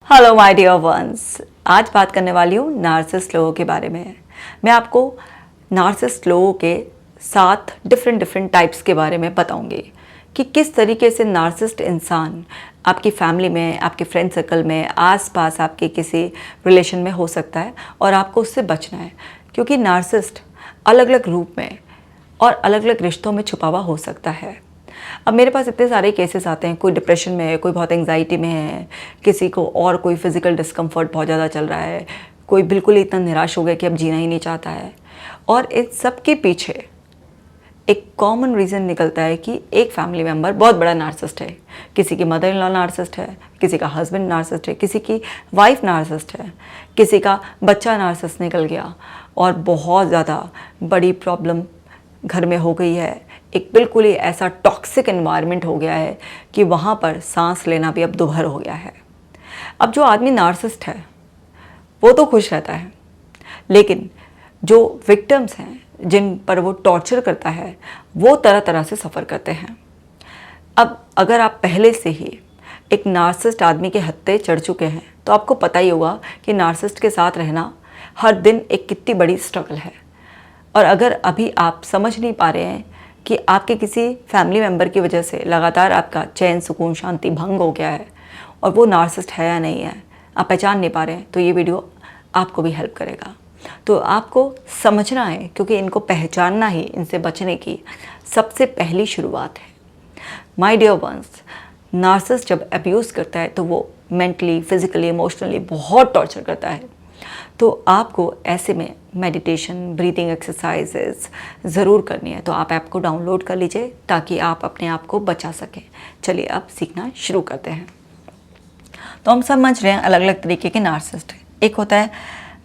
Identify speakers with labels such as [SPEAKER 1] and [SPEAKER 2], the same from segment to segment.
[SPEAKER 1] Hello my dear ones. आज बात करने वाली हूँ नार्सिसिस्ट लोगों के बारे में। मैं आपको नार्सिसिस्ट लोगों के 7 डिफरेंट टाइप्स के बारे में बताऊंगी कि किस तरीके से नार्सिसिस्ट इंसान आपकी फैमिली में, आपके फ्रेंड सर्कल में, आसपास आपके किसी रिलेशन में हो सकता है और आपको उससे बचना है। क्योंकि नार्सिसिस्ट अलग अलग रूप में और अलग अलग रिश्तों में छुपा हुआ हो सकता है। अब मेरे पास इतने सारे केसेस आते हैं, कोई डिप्रेशन में है, कोई बहुत एंग्जाइटी में है, किसी को और कोई फिजिकल डिस्कम्फर्ट बहुत ज़्यादा चल रहा है, कोई बिल्कुल ही इतना निराश हो गया कि अब जीना ही नहीं चाहता है। और इन सब के पीछे एक कॉमन रीज़न निकलता है कि एक फैमिली मेम्बर बहुत बड़ा नार्सिसिस्ट है। किसी की मदर इन लॉ नार्सिसिस्ट है, किसी का हस्बैंड नार्सिसिस्ट है, किसी की वाइफ नार्सिसिस्ट है, किसी का बच्चा नार्सिसिस्ट निकल गया और बहुत ज़्यादा बड़ी प्रॉब्लम घर में हो गई है। एक बिल्कुल ही ऐसा टॉक्सिक एनवायरनमेंट हो गया है कि वहाँ पर सांस लेना भी अब दुभर हो गया है। अब जो आदमी नार्सिसिस्ट है वो तो खुश रहता है, लेकिन जो विक्टिम्स हैं, जिन पर वो टॉर्चर करता है, वो तरह तरह से सफ़र करते हैं। अब अगर आप पहले से ही एक नार्सिसिस्ट आदमी के हत्थे चढ़ चुके हैं तो आपको पता ही होगा कि नार्सिसिस्ट के साथ रहना हर दिन एक कितनी बड़ी स्ट्रगल है। और अगर अभी आप समझ नहीं पा रहे हैं कि आपके किसी फैमिली मेम्बर की वजह से लगातार आपका चैन, सुकून, शांति भंग हो गया है और वो नार्सिसिस्ट है या नहीं है, आप पहचान नहीं पा रहे हैं, तो ये वीडियो आपको भी हेल्प करेगा। तो आपको समझना है, क्योंकि इनको पहचानना ही इनसे बचने की सबसे पहली शुरुआत है। माय डियर वंस, नार्सिसिस्ट जब अब्यूज़ करता है तो वो मेंटली, फिजिकली, इमोशनली बहुत टॉर्चर करता है। तो आपको ऐसे में मेडिटेशन, ब्रीथिंग एक्सरसाइजेस ज़रूर करनी है। तो आप ऐप को डाउनलोड कर लीजिए ताकि आप अपने आप को बचा सकें। चलिए अब सीखना शुरू करते हैं। तो हम समझ रहे हैं अलग अलग तरीके के नार्सिसिस्ट। एक होता है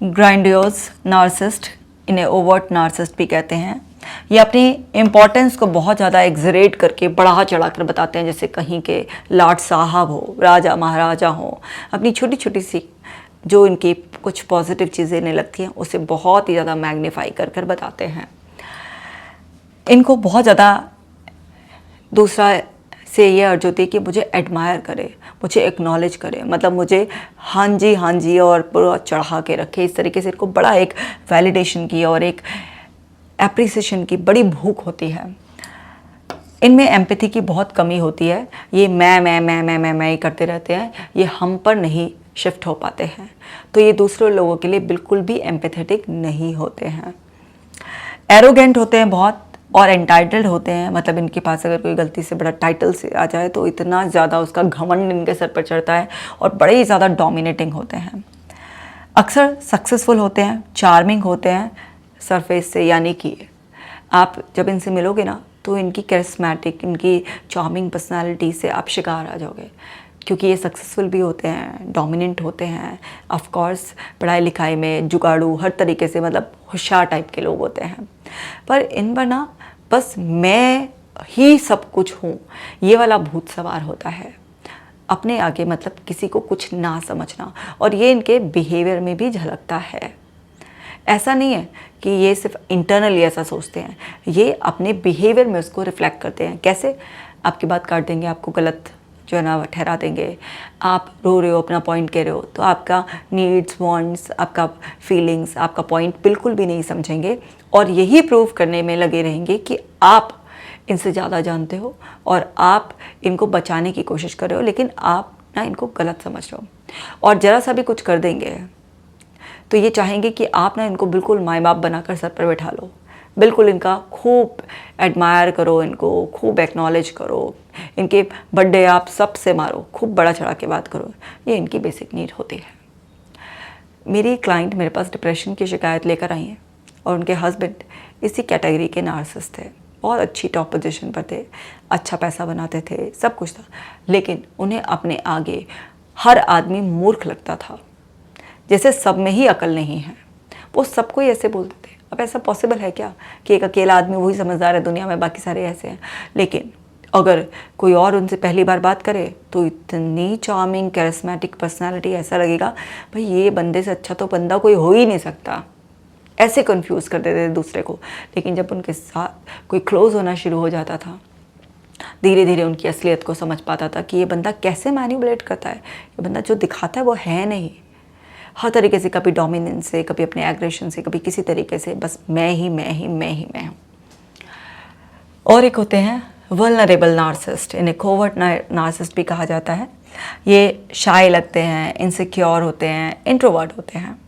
[SPEAKER 1] ग्रैंडियोज नार्सिसिस्ट, इन्हें ओवर्ट नार्सिसिस्ट भी कहते हैं। ये अपनी इम्पोर्टेंस को बहुत ज़्यादा एग्जरेट करके बढ़ा चढ़ा कर बताते हैं, जैसे कहीं के लाट साहब हो, राजा महाराजा हो। अपनी छोटी छोटी सी जो इनकी कुछ पॉजिटिव चीज़ें इन्हें लगती हैं उसे बहुत ही ज़्यादा मैग्नीफाई कर कर बताते हैं। इनको बहुत ज़्यादा दूसरा से ये अर्ज होती है कि मुझे एडमायर करे, मुझे एक्नॉलेज करे, मतलब मुझे हाँ जी और पूरा चढ़ा के रखे। इस तरीके से इनको बड़ा एक वैलिडेशन की और एक एप्रिसिएशन की बड़ी भूख होती है। इनमें एम्पैथी की बहुत कमी होती है। ये मैं ही करते रहते हैं, ये हम पर नहीं शिफ्ट हो पाते हैं। तो ये दूसरे लोगों के लिए बिल्कुल भी एम्पैथेटिक नहीं होते हैं। एरोगेंट होते हैं बहुत और एंटाइटल्ड होते हैं। मतलब इनके पास अगर कोई गलती से बड़ा टाइटल से आ जाए तो इतना ज़्यादा उसका घमंड इनके सर पर चढ़ता है और बड़े ही ज़्यादा डोमिनेटिंग होते हैं। अक्सर सक्सेसफुल होते हैं, चार्मिंग होते हैं सरफेस से, यानी कि आप जब इनसे मिलोगे ना तो इनकी कैरिस्मेटिक, इनकी चार्मिंग पर्सनालिटी से आप शिकार आ जाओगे। क्योंकि ये सक्सेसफुल भी होते हैं, डोमिनेंट होते हैं, ऑफ कोर्स पढ़ाई लिखाई में जुगाड़ू, हर तरीके से मतलब होशियार टाइप के लोग होते हैं। पर इन पर ना बस मैं ही सब कुछ हूँ, ये वाला भूत सवार होता है। अपने आगे मतलब किसी को कुछ ना समझना, और ये इनके बिहेवियर में भी झलकता है। ऐसा नहीं है कि ये सिर्फ इंटरनली ऐसा सोचते हैं, ये अपने बिहेवियर में उसको रिफ्लेक्ट करते हैं। कैसे? आपकी बात काट देंगे, आपको गलत जो है ना ठहरा देंगे। आप रो रहे हो, अपना पॉइंट कह रहे हो, तो आपका नीड्स, वांट्स, आपका फीलिंग्स, आपका पॉइंट बिल्कुल भी नहीं समझेंगे और यही प्रूव करने में लगे रहेंगे कि आप इनसे ज़्यादा जानते हो और आप इनको बचाने की कोशिश कर रहे हो, लेकिन आप ना इनको गलत समझ रहे हो। और ज़रा सा भी कुछ कर देंगे तो ये चाहेंगे कि आप ना इनको बिल्कुल माँ बाप बनाकर सर पर बैठा लो, बिल्कुल इनका खूब एडमायर करो, इनको खूब एक्नॉलेज करो, इनके बर्थडे आप सबसे मारो, खूब बड़ा चढ़ा के बात करो। ये इनकी बेसिक नीड होती है। मेरी क्लाइंट मेरे पास डिप्रेशन की शिकायत लेकर आई हैं और उनके हस्बैंड इसी कैटेगरी के नार्सिसिस्ट थे। बहुत अच्छी टॉप पोजीशन पर थे, अच्छा पैसा बनाते थे, सब कुछ था, लेकिन उन्हें अपने आगे हर आदमी मूर्ख लगता था, जैसे सब में ही अकल नहीं है। वो सबको ही ऐसे बोलते थे। अब ऐसा पॉसिबल है क्या कि एक अकेला आदमी वही समझदार है दुनिया में, बाकी सारे ऐसे हैं? लेकिन अगर कोई और उनसे पहली बार बात करे तो इतनी चार्मिंग कैरिस्मेटिक पर्सनालिटी, ऐसा लगेगा भाई ये बंदे से अच्छा तो बंदा कोई हो ही नहीं सकता। ऐसे कंफ्यूज कर देते थे दूसरे को। लेकिन जब उनके साथ कोई क्लोज होना शुरू हो जाता था धीरे धीरे उनकी असलियत को समझ पाता था कि ये बंदा कैसे मैनिपुलेट करता है, ये बंदा जो दिखाता है वो है नहीं। हर तरीके से, कभी डोमिनेंस से, कभी अपने एग्रेशन से, कभी किसी तरीके से, बस मैं ही मैं ही मैं ही मैं हूँ। और एक होते हैं वल्नरेबल नार्सिसिस्ट, इन्हें कोवर्ट नार्सिसिस्ट भी कहा जाता है। ये शाय लगते हैं, इनसिक्योर होते हैं, इंट्रोवर्ट होते हैं,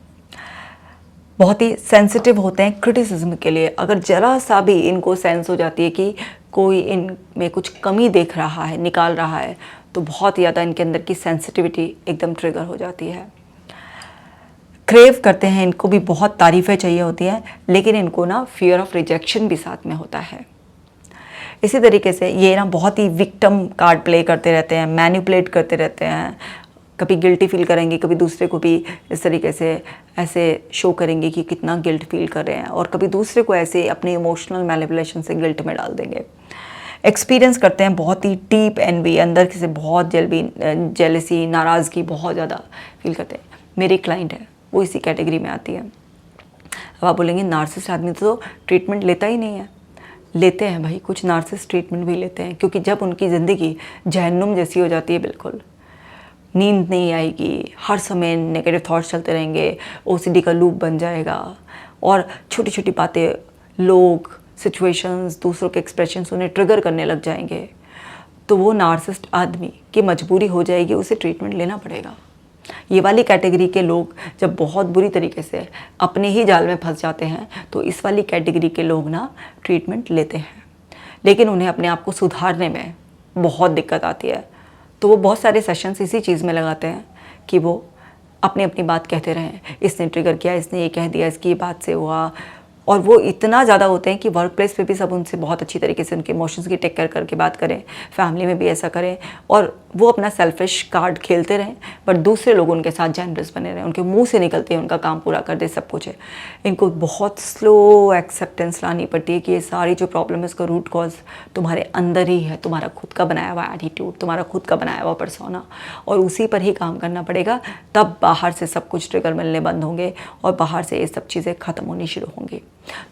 [SPEAKER 1] बहुत ही सेंसिटिव होते हैं क्रिटिसिज्म के लिए। अगर ज़रा सा भी इनको सेंस हो जाती है कि कोई इनमें कुछ कमी देख रहा है, निकाल रहा है, तो बहुत ज़्यादा इनके अंदर की सेंसिटिविटी एकदम ट्रिगर हो जाती है। क्रेव करते हैं, इनको भी बहुत तारीफ़ें चाहिए होती हैं, लेकिन इनको ना फियर ऑफ रिजेक्शन भी साथ में होता है। इसी तरीके से ये ना बहुत ही विक्टिम कार्ड प्ले करते रहते हैं, मैनिपुलेट करते रहते हैं। कभी गिल्टी फील करेंगे, कभी दूसरे को भी इस तरीके से ऐसे शो करेंगे कि कितना गिल्ट फील कर रहे हैं, और कभी दूसरे को ऐसे अपने इमोशनल मैनिपुलेशन से गिल्ट में डाल देंगे। एक्सपीरियंस करते हैं बहुत ही डीप एनवी, अंदर से बहुत जेलसी, नाराज़गी बहुत ज़्यादा फील करते हैं। मेरी क्लाइंट है, वो इसी कैटेगरी में आती है। अब आप बोलेंगे नार्सिसिस्ट आदमी तो ट्रीटमेंट लेता ही नहीं है। लेते हैं भाई, कुछ नार्सिसिस्ट ट्रीटमेंट भी लेते हैं, क्योंकि जब उनकी ज़िंदगी जहन्नुम जैसी हो जाती है, बिल्कुल नींद नहीं आएगी, हर समय नेगेटिव थॉट्स चलते रहेंगे, ओसीडी का लूप बन जाएगा, और छोटी छोटी बातें, लोग, सिचुएशंस, दूसरों के एक्सप्रेशंस उन्हें ट्रिगर करने लग जाएंगे, तो वो नार्सिसिस्ट आदमी की मजबूरी हो जाएगी, उसे ट्रीटमेंट लेना पड़ेगा। ये वाली कैटेगरी के लोग जब बहुत बुरी तरीके से अपने ही जाल में फंस जाते हैं, तो इस वाली कैटेगरी के लोग ना ट्रीटमेंट लेते हैं, लेकिन उन्हें अपने आप को सुधारने में बहुत दिक्कत आती है। तो वो बहुत सारे सेशंस इसी चीज़ में लगाते हैं कि वो अपनी अपनी बात कहते रहें, इसने ट्रिगर किया, इसने ये कह दिया, इसकी बात से हुआ। और वो इतना ज़्यादा होते हैं कि वर्क प्लेस पे भी सब उनसे बहुत अच्छी तरीके से उनके इमोशंस की टेक केयर करके बात करें, फैमिली में भी ऐसा करें, और वो अपना सेल्फिश कार्ड खेलते रहें, पर दूसरे लोग उनके साथ जेनरस बने रहें, उनके मुंह से निकलते हैं उनका काम पूरा कर दे, सब कुछ है। इनको बहुत स्लो एक्सेप्टेंस लानी पड़ती है कि ये सारी जो प्रॉब्लम है उसका रूट कॉज तुम्हारे अंदर ही है, तुम्हारा खुद का बनाया हुआ एटीट्यूड, तुम्हारा खुद का बनाया हुआ पर्सोना, और उसी पर ही काम करना पड़ेगा। तब बाहर से सब कुछ ट्रिगर मिलने बंद होंगे और बाहर से ये सब चीज़ें ख़त्म होनी शुरू होंगी।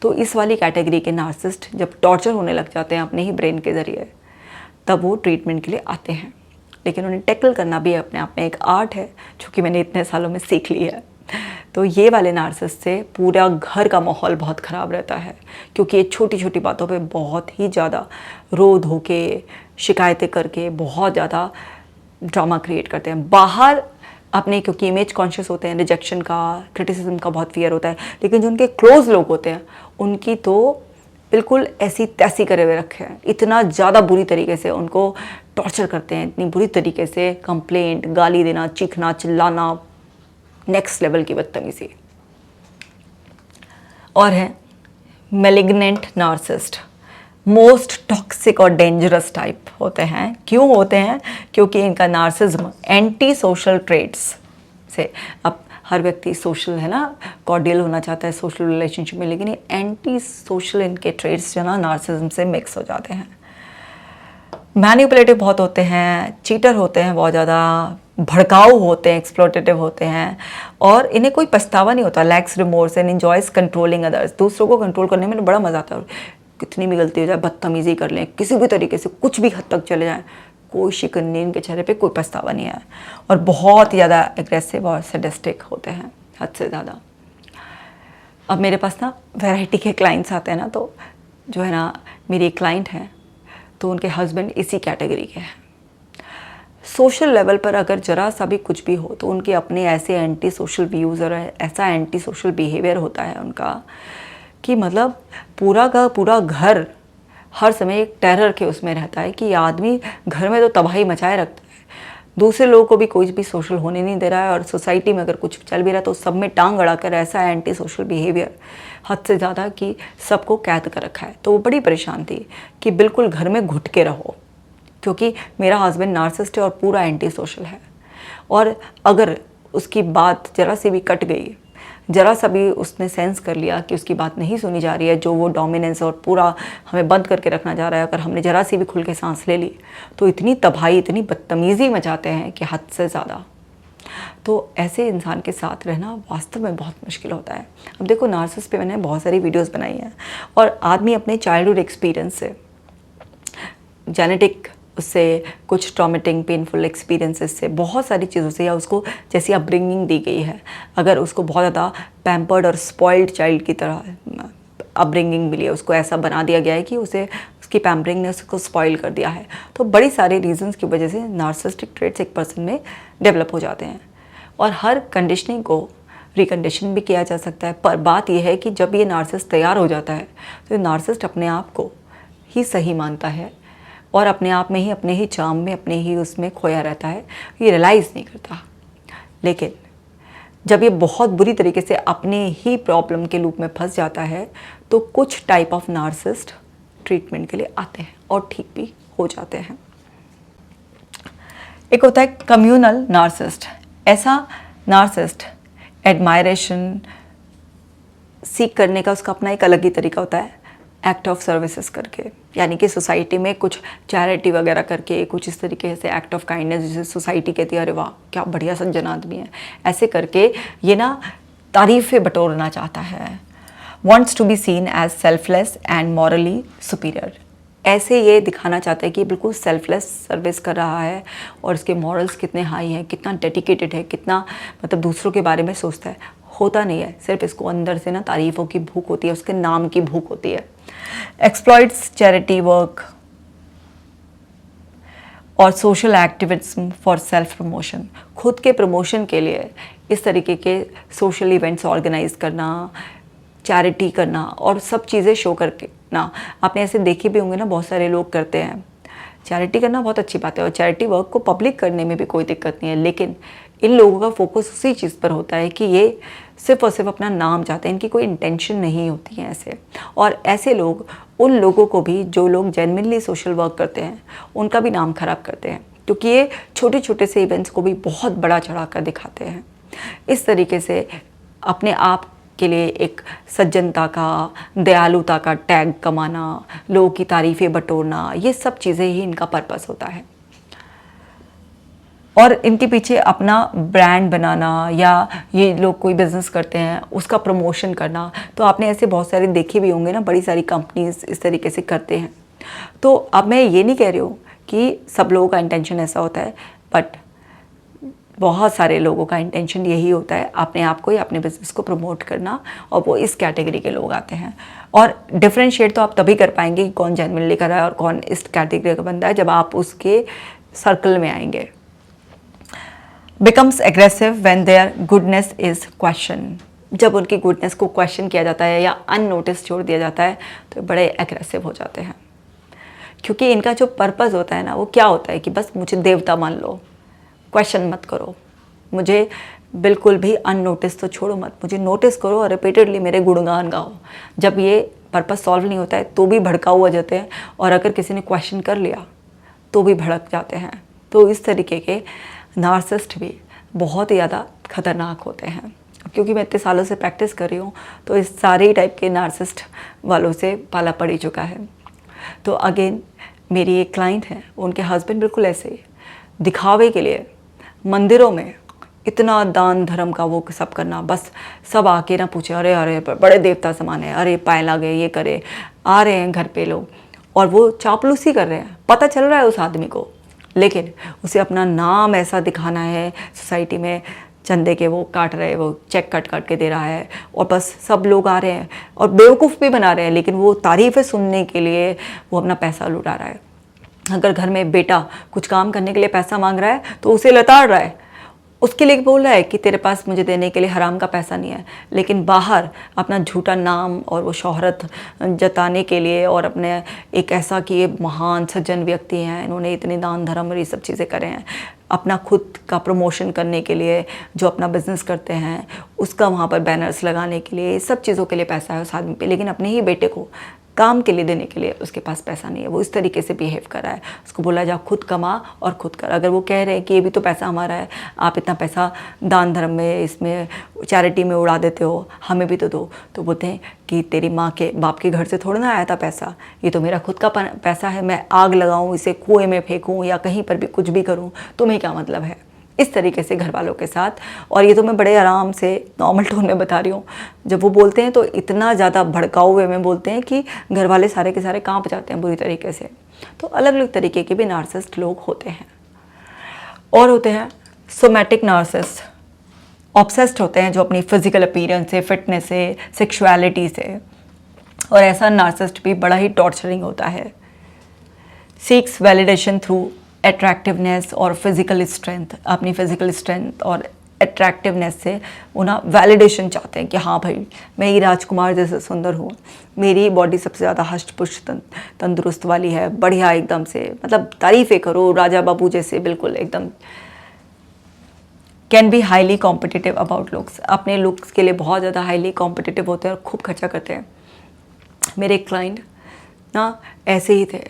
[SPEAKER 1] तो इस वाली कैटेगरी के नार्सिसिस्ट जब टॉर्चर होने लग जाते हैं अपने ही ब्रेन के ज़रिए, तब वो ट्रीटमेंट के लिए आते हैं। लेकिन उन्हें टैकल करना भी अपने आप में एक आर्ट है, जो कि मैंने इतने सालों में सीख ली है। तो ये वाले नार्सिसिस्ट से पूरा घर का माहौल बहुत ख़राब रहता है, क्योंकि ये छोटी छोटी बातों पे बहुत ही ज़्यादा रो धो के, शिकायतें करके बहुत ज़्यादा ड्रामा क्रिएट करते हैं बाहर अपने, क्योंकि इमेज कॉन्शियस होते हैं, रिजेक्शन का, क्रिटिसिज्म का बहुत फियर होता है। लेकिन जो उनके क्लोज लोग होते हैं उनकी तो बिल्कुल ऐसी तैसी करे हुए रखे हैं, इतना ज़्यादा बुरी तरीके से उनको टॉर्चर करते हैं, इतनी बुरी तरीके से कंप्लेंट, गाली देना, चीखना, चिल्लाना, नेक्स्ट लेवल की बदतमीजी। और है मैलिग्नेंट नार्सिसिस्ट, मोस्ट टॉक्सिक और डेंजरस टाइप होते हैं। क्यों होते हैं? क्योंकि इनका नार्सिज्म एंटी सोशल ट्रेड्स से, अब हर व्यक्ति सोशल है ना, कॉर्डियल होना चाहता है सोशल रिलेशनशिप में, लेकिन ये एंटी सोशल इनके ट्रेड्स जो ना नार्सिज्म से मिक्स हो जाते हैं। मैनिपुलेटिव बहुत होते हैं, चीटर होते हैं, बहुत ज़्यादा भड़काऊ होते हैं, एक्सप्लॉटेटिव होते हैं, और इन्हें कोई पछतावा नहीं होता, lakhs remorse and enjoys controlling others. दूसरों को कंट्रोल करने में बड़ा मज़ा आता है, कितनी भी गलती हो जाए, बदतमीजी कर लें, किसी भी तरीके से कुछ भी हद तक चले जाएं, कोई शिकन नहीं, इनके चेहरे पे कोई पछतावा नहीं है, और बहुत ही ज़्यादा एग्रेसिव और सैडिस्टिक होते हैं, हद से ज़्यादा। अब मेरे पास ना वैरायटी के क्लाइंट्स आते हैं ना, तो जो है ना मेरी एक क्लाइंट है, तो उनके हस्बैंड इसी कैटेगरी के हैं। सोशल लेवल पर अगर ज़रा सा भी कुछ भी हो, तो उनके अपने ऐसे एंटी सोशल व्यूज़ और ऐसा एंटी सोशल बिहेवियर होता है उनका कि मतलब पूरा का पूरा घर हर समय एक टेरर के उसमें रहता है कि आदमी घर में तो तबाही मचाए रखता है, दूसरे लोगों को भी कोई भी सोशल होने नहीं दे रहा है, और सोसाइटी में अगर कुछ चल भी रहा है तो सब में टांग अड़ाकर ऐसा एंटी सोशल बिहेवियर हद से ज़्यादा कि सबको कैद कर रखा है। तो वो बड़ी परेशान थी कि बिल्कुल घर में घुट के रहो, क्योंकि मेरा हस्बैंड नार्सिसिस्ट है और पूरा एंटी सोशल है, और अगर उसकी बात ज़रा सी भी कट गई, ज़रा सा भी उसने सेंस कर लिया कि उसकी बात नहीं सुनी जा रही है, जो वो डोमिनेंस और पूरा हमें बंद करके रखना जा रहा है, अगर हमने ज़रा सी भी खुल के सांस ले ली, तो इतनी तबाही, इतनी बदतमीज़ी मचाते हैं कि हद से ज़्यादा। तो ऐसे इंसान के साथ रहना वास्तव में बहुत मुश्किल होता है। अब देखो, नार्सिसिस्ट पे मैंने बहुत सारी वीडियोज़ बनाई हैं, और आदमी अपने चाइल्डहुड एक्सपीरियंस से जेनेटिक उससे कुछ ट्रॉमेटिक पेनफुल एक्सपीरियंसेस से, बहुत सारी चीज़ों से, या उसको जैसी अपब्रिंगिंग दी गई है, अगर उसको बहुत ज़्यादा पैम्पर्ड और स्पॉइल्ड चाइल्ड की तरह अपब्रिंगिंग मिली है, उसको ऐसा बना दिया गया है कि उसे उसकी पैम्परिंग ने उसको स्पॉइल कर दिया है, तो बड़ी सारी रीजंस की वजह से नार्सिसिस्टिक ट्रेट्स एक पर्सन में डेवलप हो जाते हैं। और हर कंडीशनिंग को रिकंडीशन भी किया जा सकता है, पर बात यह है कि जब ये नार्सिसिस्ट तैयार हो जाता है तो नार्सिसिस्ट अपने आप को ही सही मानता है और अपने आप में ही, अपने ही चार्म में, अपने ही उसमें खोया रहता है, ये रियलाइज़ नहीं करता। लेकिन जब ये बहुत बुरी तरीके से अपने ही प्रॉब्लम के लूप में फंस जाता है तो कुछ टाइप ऑफ नार्सिसिस्ट ट्रीटमेंट के लिए आते हैं और ठीक भी हो जाते हैं। एक होता है कम्युनल नार्सिसिस्ट। ऐसा नार्सिसिस्ट एडमायरेशन सीख करने का उसका अपना एक अलग ही तरीका होता है, एक्ट ऑफ सर्विसेज करके, यानी कि सोसाइटी में कुछ चैरिटी वगैरह करके, कुछ इस तरीके से एक्ट ऑफ काइंडनेस, जिसे सोसाइटी कहती है अरे वाह क्या बढ़िया सज्जन आदमी है, ऐसे करके ये ना तारीफ़ें बटोरना चाहता है। Wants to be seen as selfless and morally superior. ऐसे ये दिखाना चाहता है कि बिल्कुल सेल्फलेस सर्विस कर रहा है और इसके मॉरल्स कितने हाई हैं, कितना डेडिकेटेड है, कितना मतलब दूसरों के बारे में सोचता है। होता नहीं है, सिर्फ इसको अंदर से ना तारीफ़ों की भूख होती है, उसके नाम की भूख होती है। एक्सप्लॉइट्स चैरिटी वर्क और social activism for self promotion. खुद के प्रमोशन के लिए इस तरीके के सोशल इवेंट्स ऑर्गेनाइज करना, चैरिटी करना और सब चीज़ें शो करके ना, आपने ऐसे देखे भी होंगे ना, बहुत सारे लोग करते हैं। चैरिटी करना बहुत अच्छी बात है और चैरिटी वर्क को पब्लिक करने में भी कोई दिक्कत नहीं है, लेकिन इन लोगों का फोकस उसी चीज़ पर होता है कि ये सिर्फ और सिर्फ अपना नाम चाहते हैं, इनकी कोई इंटेंशन नहीं होती है ऐसे। और ऐसे लोग उन लोगों को भी, जो लोग जेन्युइनली सोशल वर्क करते हैं, उनका भी नाम खराब करते हैं, क्योंकि ये छोटे छोटे से इवेंट्स को भी बहुत बड़ा चढ़ा कर दिखाते हैं। इस तरीके से अपने आप के लिए एक सज्जनता का, दयालुता का टैग कमाना, लोगों की तारीफ़ें बटोरना, ये सब चीज़ें ही इनका पर्पस होता है। और इनके पीछे अपना ब्रांड बनाना, या ये लोग कोई बिज़नेस करते हैं उसका प्रमोशन करना, तो आपने ऐसे बहुत सारे देखे भी होंगे ना, बड़ी सारी कंपनीज इस तरीके से करते हैं। तो अब मैं ये नहीं कह रही हूँ कि सब लोगों का इंटेंशन ऐसा होता है, बट बहुत सारे लोगों का इंटेंशन यही होता है अपने आप को या अपने बिज़नेस को प्रमोट करना, और वो इस कैटेगरी के लोग आते हैं। और डिफरेंशिएट तो आप तभी कर पाएंगे कि कौन जेन्युइनली कर रहा है और कौन इस कैटेगरी का बंदा है, जब आप उसके सर्कल में आएंगे। Becomes aggressive when their goodness is question. जब उनकी गुडनेस को क्वेश्चन किया जाता है या अननोटिस छोड़ दिया जाता है तो बड़े एग्रेसिव हो जाते हैं, क्योंकि इनका जो पर्पस होता है ना, वो क्या होता है कि बस मुझे देवता मान लो, क्वेश्चन मत करो, मुझे बिल्कुल भी अननोटिस तो छोड़ो मत, मुझे नोटिस करो और रिपीटेडली मेरे गुणगान गाओ। जब ये पर्पस सॉल्व नहीं होता है तो भी भड़काऊ हो जाते हैं, और अगर किसी ने क्वेश्चन कर लिया तो भी भड़क जाते हैं। तो इस तरीके के नार्सिसिस्ट भी बहुत ही ज़्यादा खतरनाक होते हैं। क्योंकि मैं इतने सालों से प्रैक्टिस कर रही हूँ तो इस सारे टाइप के नार्सिसिस्ट वालों से पाला पड़ ही चुका है। तो अगेन मेरी एक क्लाइंट है, उनके हस्बैंड बिल्कुल ऐसे ही दिखावे के लिए मंदिरों में इतना दान धर्म का वो सब करना, बस सब आके ना पूछे अरे अरे बड़े देवता समान है, अरे पाए लगे, ये करे, आ रहे हैं घर पे लोग और वो चापलूसी कर रहे हैं, पता चल रहा है उस आदमी को, लेकिन उसे अपना नाम ऐसा दिखाना है सोसाइटी में, चंदे के वो काट रहे हैं, वो चेक कट कट के दे रहा है और बस सब लोग आ रहे हैं और बेवकूफ़ भी बना रहे हैं, लेकिन वो तारीफ़ें सुनने के लिए वो अपना पैसा लुटा रहा है। अगर घर में बेटा कुछ काम करने के लिए पैसा मांग रहा है तो उसे लताड़ रहा है, उसके लिए बोल रहा है कि तेरे पास मुझे देने के लिए हराम का पैसा नहीं है, लेकिन बाहर अपना झूठा नाम और वो शोहरत जताने के लिए और अपने एक ऐसा कि ये महान सज्जन व्यक्ति हैं, इन्होंने इतने दान धर्म और ये सब चीज़ें करे हैं, अपना खुद का प्रमोशन करने के लिए, जो अपना बिजनेस करते हैं उसका वहाँ पर बैनर्स लगाने के लिए, सब चीज़ों के लिए पैसा है उस आदमी पे, लेकिन अपने ही बेटे को काम के लिए देने के लिए उसके पास पैसा नहीं है। वो इस तरीके से बिहेव कर रहा है। उसको बोला जा खुद कमा और खुद कर। अगर वो कह रहे हैं कि ये भी तो पैसा हमारा है, आप इतना पैसा दान धर्म में, इसमें चैरिटी में उड़ा देते हो, हमें भी तो दो, तो बोलते हैं कि तेरी माँ के बाप के घर से थोड़ा ना आया था पैसा, ये तो मेरा खुद का पैसा है, मैं आग लगाऊँ, इसे कुएँ में फेंकूँ या कहीं पर भी कुछ भी करूँ, तुम्हें क्या मतलब है। इस तरीके से घर वालों के साथ। और ये तो मैं बड़े आराम से नॉर्मल टोन में बता रही हूँ, जब वो बोलते हैं तो इतना ज़्यादा भड़काऊ हुए में बोलते हैं कि घर वाले सारे के सारे कांप जाते हैं बुरी तरीके से। तो अलग अलग तरीके के भी नार्सिसिस्ट लोग होते हैं। और होते हैं सोमैटिक नार्सिसिस्ट, ऑब्सेस्ड होते हैं जो अपनी फिजिकल अपीयरेंस से, फिटनेस से, सेक्सुअलिटी से। और ऐसा नार्सिसिस्ट भी बड़ा ही टॉर्चरिंग होता है। सीक्स वैलिडेशन थ्रू अट्रैक्टिवनेस और फिजिकल स्ट्रेंथ, अपनी फिजिकल स्ट्रेंथ और अट्रैक्टिवनेस से उन्हें वैलिडेशन चाहते हैं कि हाँ भाई मैं ही राजकुमार जैसे सुंदर हूँ, मेरी बॉडी सबसे ज़्यादा हष्ट पुष्ट तंदुरुस्त वाली है, बढ़िया एकदम से, मतलब तारीफ़ें करो राजा बाबू जैसे, बिल्कुल एकदम। Can be highly competitive about looks, अपने लुक्स के लिए बहुत ज़्यादा हाईली कॉम्पिटिटिव होते हैं और खूब खर्चा करते हैं। मेरे क्लाइंट ना ऐसे ही थे।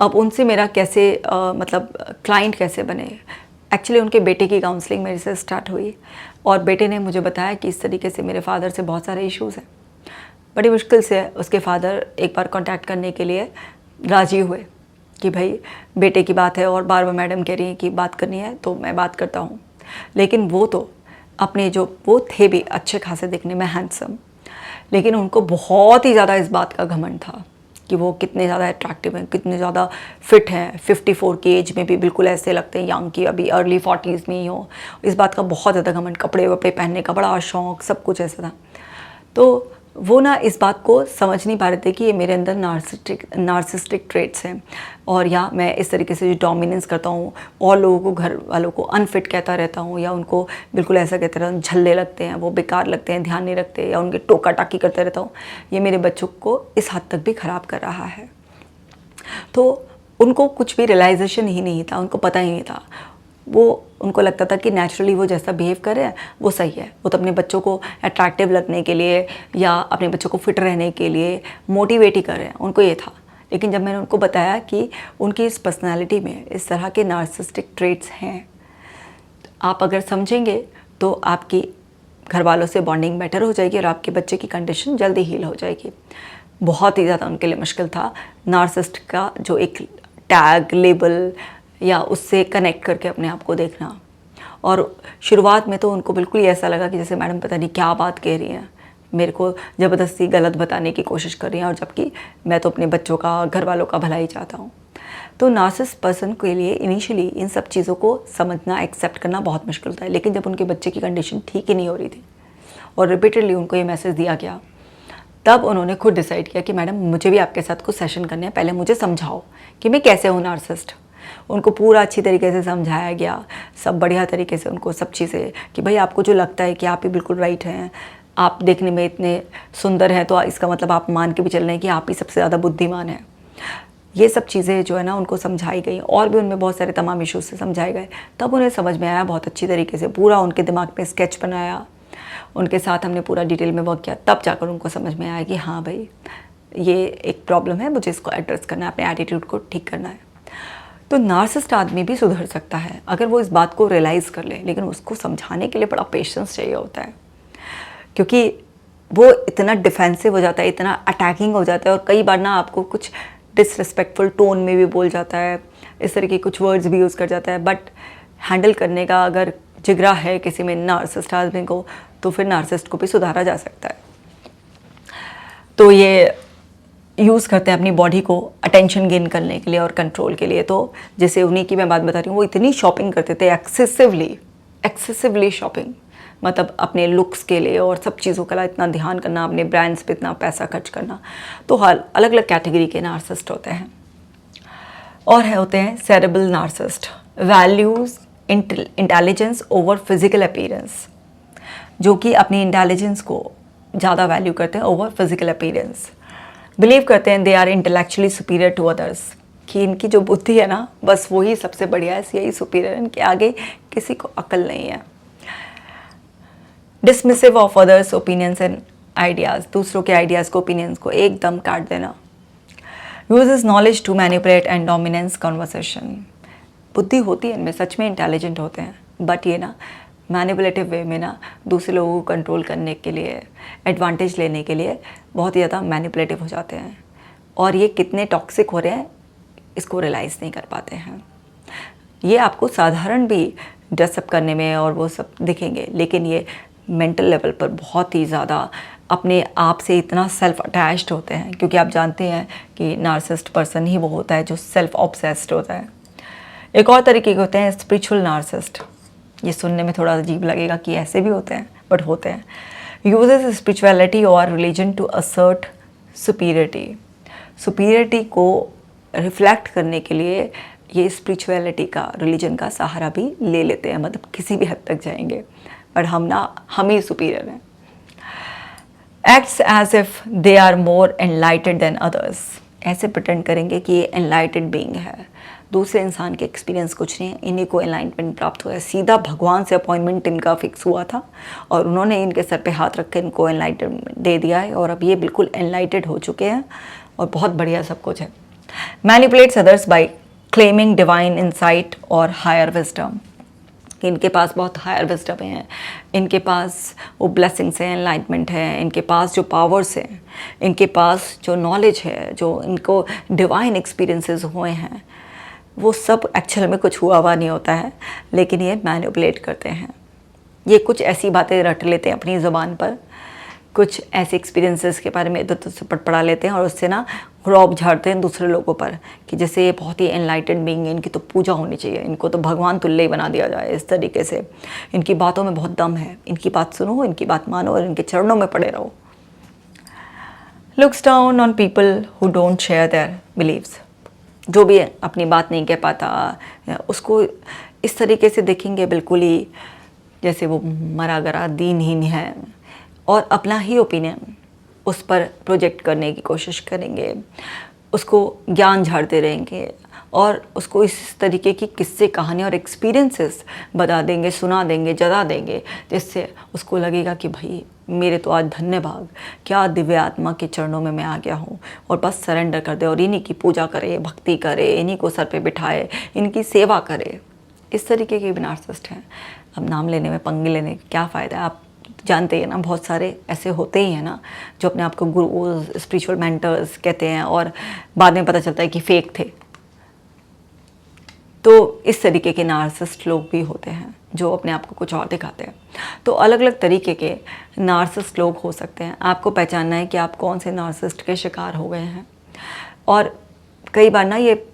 [SPEAKER 1] अब उनसे मेरा कैसे मतलब क्लाइंट कैसे बने, एक्चुअली उनके बेटे की काउंसलिंग मेरे से स्टार्ट हुई और बेटे ने मुझे बताया कि इस तरीके से मेरे फादर से बहुत सारे इश्यूज़ हैं। बड़ी मुश्किल से उसके फादर एक बार कांटेक्ट करने के लिए राज़ी हुए कि भाई बेटे की बात है और बार बार मैडम कह रही हैं कि बात करनी है तो मैं बात करता हूँ। लेकिन वो तो अपने जो वो थे भी अच्छे खासे दिखने में, हैंडसम, लेकिन उनको बहुत ही ज़्यादा इस बात का घमंड था कि वो कितने ज़्यादा अट्रैक्टिव हैं, कितने ज़्यादा फिट हैं। 54 की एज में भी बिल्कुल ऐसे लगते हैं यंग की अभी अर्ली 40s में ही हो। इस बात का बहुत ज़्यादा घमंड, कपड़े वपड़े पहनने का बड़ा शौक़, सब कुछ ऐसा था। तो वो ना इस बात को समझ नहीं पा रहे थे कि ये मेरे अंदर नार्सिसिस्टिक ट्रेट्स हैं और या मैं इस तरीके से जो डोमिनेंस करता हूँ और लोगों को, घर वालों को अनफिट कहता रहता हूँ या उनको बिल्कुल ऐसा कहते रहता हूँ, झल्ले लगते हैं, वो बेकार लगते हैं, ध्यान नहीं रखते, या उनके टोका टाकी करते रहता हूँ, ये मेरे बच्चों को इस हद तक भी ख़राब कर रहा है। तो उनको कुछ भी रियलाइजेशन ही नहीं था, उनको पता ही नहीं था। उनको लगता था कि नेचुरली वो जैसा बिहेव कर रहे हैं वो सही है। वो तो अपने बच्चों को अट्रैक्टिव लगने के लिए या अपने बच्चों को फिट रहने के लिए मोटिवेट ही कर रहे हैं, उनको ये था। लेकिन जब मैंने उनको बताया कि उनकी इस पर्सनालिटी में इस तरह के नार्सिसिस्टिक ट्रेट्स हैं, आप अगर समझेंगे तो आपकी घर वालों से बॉन्डिंग बेटर हो जाएगी और आपके बच्चे की कंडीशन जल्दी हील हो जाएगी। बहुत ही ज़्यादा उनके लिए मुश्किल था नार्सिसिस्ट का जो एक टैग, लेबल या उससे कनेक्ट करके अपने आप को देखना। और शुरुआत में तो उनको बिल्कुल ही ऐसा लगा कि जैसे मैडम पता नहीं क्या बात कह रही हैं, मेरे को ज़बरदस्ती गलत बताने की कोशिश कर रही हैं, और जबकि मैं तो अपने बच्चों का, घर वालों का भला ही चाहता हूँ। तो नार्सिसिस्ट पर्सन के लिए इनिशियली इन सब चीज़ों को समझना, एक्सेप्ट करना बहुत मुश्किल था। लेकिन जब उनके बच्चे की कंडीशन ठीक ही नहीं हो रही थी और रिपीटेडली उनको ये मैसेज दिया गया, तब उन्होंने खुद डिसाइड किया कि मैडम मुझे भी आपके साथ कुछ सेशन करने हैं, पहले मुझे समझाओ कि मैं कैसे हूँ नार्सिसिस्ट। उनको पूरा अच्छी तरीके से समझाया गया, सब बढ़िया तरीके से उनको सब चीज़ें, कि भाई आपको जो लगता है कि आप ही बिल्कुल राइट हैं, आप देखने में इतने सुंदर हैं, तो इसका मतलब आप मान के भी चल रहे हैं कि आप ही सबसे ज़्यादा बुद्धिमान हैं। ये सब चीज़ें जो है ना उनको समझाई गई और भी उनमें बहुत सारे तमाम इश्यूज से समझाए गए। तब उन्हें समझ में आया बहुत अच्छी तरीके से, पूरा उनके दिमाग में स्केच बनाया, उनके साथ हमने पूरा डिटेल में वर्क किया, तब जाकर उनको समझ में आया कि हाँ भाई ये एक प्रॉब्लम है, मुझे इसको एड्रेस करना है, अपने एटीट्यूड को ठीक करना है। तो नार्सिसिस्ट आदमी भी सुधर सकता है अगर वो इस बात को रियलाइज़ कर ले, लेकिन उसको समझाने के लिए बड़ा पेशेंस चाहिए होता है, क्योंकि वो इतना डिफेंसिव हो जाता है, इतना अटैकिंग हो जाता है, और कई बार ना आपको कुछ डिसरिस्पेक्टफुल टोन में भी बोल जाता है, इस तरह के कुछ वर्ड्स भी यूज़ कर जाता है। बट हैंडल करने का अगर जिगरा है किसी में नार्सिसिस्ट आदमी को, तो फिर नार्सिसिस्ट को भी सुधारा जा सकता है। तो ये यूज़ करते हैं अपनी बॉडी को अटेंशन गेन करने के लिए और कंट्रोल के लिए। तो जैसे उन्हीं की मैं बात बता रही हूँ, वो इतनी शॉपिंग करते थे, एक्सेसिवली शॉपिंग, मतलब अपने लुक्स के लिए और सब चीज़ों का इतना ध्यान करना, अपने ब्रांड्स पे इतना पैसा खर्च करना। तो हर अलग अलग कैटेगरी के नार्सिसिस्ट होते हैं। और होते हैं cerebral narcissist, values intelligence over physical appearance, जो कि अपनी इंटेलिजेंस को ज़्यादा वैल्यू करते हैं ओवर फिजिकल अपीयरेंस। बिलीव करते हैं they are intellectually superior to others, कि इनकी जो बुद्धि है ना बस वही सबसे बढ़िया है, यही सुपीरियर है, इनके आगे किसी को अकल नहीं है। Dismissive of others opinions and ideas, दूसरों के आइडियाज़ को, ओपिनियंस को एकदम काट देना। Uses knowledge to manipulate and dominance conversation, बुद्धि होती है इनमें, सच में इंटेलिजेंट होते हैं, बट ये ना मैनिपुलेटिव वे में ना दूसरे लोगों को कंट्रोल करने के लिए, एडवांटेज लेने के लिए बहुत ही ज़्यादा मैनिपुलेटिव हो जाते हैं, और ये कितने टॉक्सिक हो रहे हैं इसको रियलाइज़ नहीं कर पाते हैं। ये आपको साधारण भी ड्रेसअप करने में और वो सब दिखेंगे, लेकिन ये मेंटल लेवल पर बहुत ही ज़्यादा अपने आप से इतना सेल्फ अटैच्ड होते हैं, क्योंकि आप जानते हैं कि नार्सिसिस्ट पर्सन ही वो होता है जो सेल्फ ऑब्सेस्ड होता है। एक और तरीके के होते हैं स्पिरिचुअल नार्सिसिस्ट। ये सुनने में थोड़ा अजीब लगेगा कि ऐसे भी होते हैं, बट होते हैं। यूजेस स्पिरिचुअलिटी और रिलीजन टू असर्ट सुपीरियरिटी को रिफ्लेक्ट करने के लिए ये स्पिरिचुअलिटी का, रिलीजन का सहारा भी ले लेते हैं, मतलब किसी भी हद तक जाएंगे, पर हम ही सुपीरियर हैं। Acts as if they are more enlightened than others. ऐसे प्रिटेंड करेंगे कि ये एनलाइटेड बीइंग है, दूसरे इंसान के एक्सपीरियंस कुछ नहीं है, इन्हीं को एनलाइटमेंट प्राप्त हुआ है, सीधा भगवान से अपॉइंटमेंट इनका फिक्स हुआ था और उन्होंने इनके सर पे हाथ रख के इनको एनलाइटमेंट दे दिया है और अब ये बिल्कुल एनलाइटेड हो चुके हैं और बहुत बढ़िया सब कुछ है। Manipulates others by claiming divine insight और हायर विजडम। इनके पास बहुत हायर विजडम है, इनके पास वो ब्लेसिंग्स हैं, एनलाइटमेंट है, इनके पास जो पावर्स हैं, इनके पास जो नॉलेज है, जो इनको डिवाइन एक्सपीरियंसेस हुए हैं, वो सब एक्चुअल में कुछ हुआ नहीं होता है, लेकिन ये मैनिपुलेट करते हैं। ये कुछ ऐसी बातें रट लेते हैं अपनी ज़ुबान पर, कुछ ऐसे एक्सपीरियंसेस के बारे में इधर उधर से पढ़ा लेते हैं और उससे ना रौब झाड़ते हैं दूसरे लोगों पर कि जैसे ये बहुत ही एनलाइटेड बीइंग है, इनकी तो पूजा होनी चाहिए, इनको तो भगवान तुल्य ही बना दिया जाए। इस तरीके से इनकी बातों में बहुत दम है, इनकी बात सुनो, इनकी बात मानो और इनके चरणों में पड़े रहो। Looks down on people who don't share their beliefs. जो भी अपनी बात नहीं कह पाता उसको इस तरीके से देखेंगे बिल्कुल ही जैसे वो मरा गरा दीनहीन है और अपना ही ओपिनियन उस पर प्रोजेक्ट करने की कोशिश करेंगे, उसको ज्ञान झाड़ते रहेंगे और उसको इस तरीके की किस्से कहानी और एक्सपीरियंसेस बता देंगे, सुना देंगे, जता देंगे, जिससे उसको लगेगा कि भाई मेरे तो आज धन्य भाग, क्या दिव्य आत्मा के चरणों में मैं आ गया हूँ और बस सरेंडर कर दे और इन्हीं की पूजा करे, भक्ति करे, इन्हीं को सर पे बिठाए, इनकी सेवा करे। इस तरीके के भी नार्सिसिस्ट हैं। अब नाम लेने में, पंगे लेने का क्या फ़ायदा है, आप जानते हैं ना, बहुत सारे ऐसे होते ही हैं ना जो अपने आप को गुरु, स्पिरिचुअल मेंटर्स कहते हैं और बाद में पता चलता है कि फेक थे। तो इस तरीके के नार्सिसिस्ट लोग भी होते हैं जो अपने आप को कुछ और दिखाते हैं। तो अलग अलग तरीके के नार्सिसिस्ट लोग हो सकते हैं। आपको पहचानना है कि आप कौन से नार्सिसिस्ट के शिकार हो गए हैं। और कई बार ना ये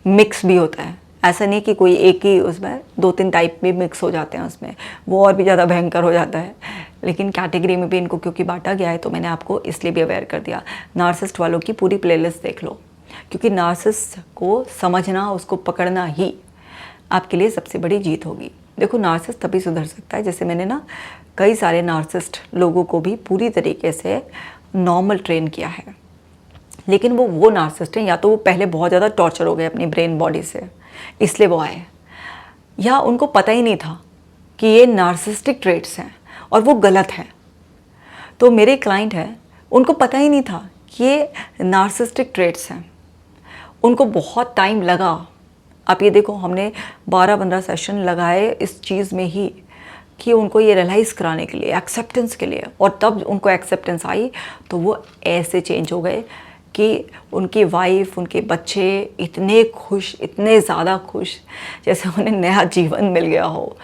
[SPEAKER 1] मिक्स भी होता है, ऐसा नहीं कि कोई एक ही, उसमें 2-3 टाइप भी मिक्स हो जाते हैं उसमें, वो और भी ज़्यादा भयंकर हो जाता है। लेकिन कैटेगरी में भी इनको क्योंकि बांटा गया है तो मैंने आपको इसलिए भी अवेयर कर दिया। नार्सिसिस्ट वालों की पूरी प्लेलिस्ट देख लो, क्योंकि नार्सिसिस्ट को समझना, उसको पकड़ना ही आपके लिए सबसे बड़ी जीत होगी। देखो, नार्सिसिस्ट तभी सुधर सकता है, जैसे मैंने ना कई सारे नार्सिसिस्ट लोगों को भी पूरी तरीके से नॉर्मल ट्रेन किया है, लेकिन वो नार्सिसिस्ट हैं, या तो वो पहले बहुत ज़्यादा टॉर्चर हो गए अपनी ब्रेन बॉडी से, इसलिए वो आए, या उनको पता ही नहीं था कि ये नार्सिसिस्टिक ट्रेट्स हैं और वो गलत है। तो मेरे क्लाइंट हैं, उनको पता ही नहीं था कि ये नार्सिसिस्टिक ट्रेट्स हैं, उनको बहुत टाइम लगा। आप ये देखो, हमने 12-15 सेशन लगाए इस चीज़ में ही कि उनको ये रियलाइज़ कराने के लिए, एक्सेप्टेंस के लिए, और तब उनको एक्सेप्टेंस आई तो वो ऐसे चेंज हो गए कि उनकी वाइफ, उनके बच्चे इतने खुश, इतने ज़्यादा खुश, जैसे उन्हें नया जीवन मिल गया हो।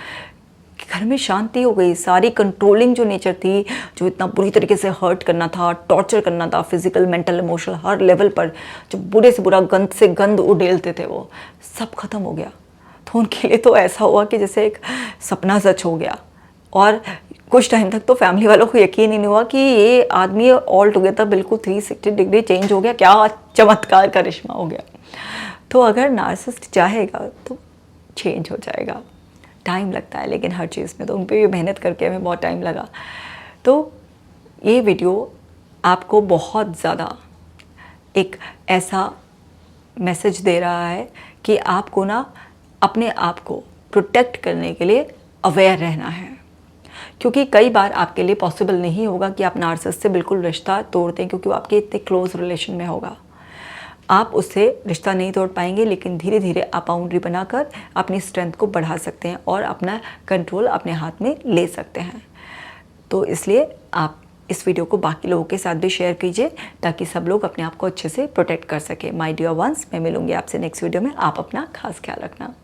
[SPEAKER 1] घर में शांति हो गई, सारी कंट्रोलिंग जो नेचर थी, जो इतना बुरी तरीके से हर्ट करना था, टॉर्चर करना था, फिजिकल, मेंटल, इमोशनल, हर लेवल पर जो बुरे से बुरा गंद से गंद उड़ेलते थे, वो सब खत्म हो गया। तो उनके लिए तो ऐसा हुआ कि जैसे एक सपना सच हो गया। और कुछ टाइम तक तो फैमिली वालों को यकीन ही नहीं हुआ कि ये आदमी ऑल टुगेदर बिल्कुल 360 डिग्री चेंज हो गया, क्या चमत्कार का करिश्मा हो गया। तो अगर नार्सिसिस्ट चाहेगा तो चेंज हो जाएगा। टाइम लगता है लेकिन हर चीज़ में, तो उन पर भी मेहनत करके हमें बहुत टाइम लगा। तो ये वीडियो आपको बहुत ज़्यादा एक ऐसा मैसेज दे रहा है कि आपको ना अपने आप को प्रोटेक्ट करने के लिए अवेयर रहना है, क्योंकि कई बार आपके लिए पॉसिबल नहीं होगा कि आप नार्सिसिस्ट से बिल्कुल रिश्ता तोड़ दें, क्योंकि वो आपके इतने क्लोज रिलेशन में होगा। आप उससे रिश्ता नहीं तोड़ पाएंगे, लेकिन धीरे धीरे आप बाउंड्री बनाकर अपनी स्ट्रेंथ को बढ़ा सकते हैं और अपना कंट्रोल अपने हाथ में ले सकते हैं। तो इसलिए आप इस वीडियो को बाकी लोगों के साथ भी शेयर कीजिए, ताकि सब लोग अपने आप को अच्छे से प्रोटेक्ट कर सकें। माय डियर वंस, मैं मिलूंगी आपसे नेक्स्ट वीडियो में। आप अपना खास ख्याल रखना।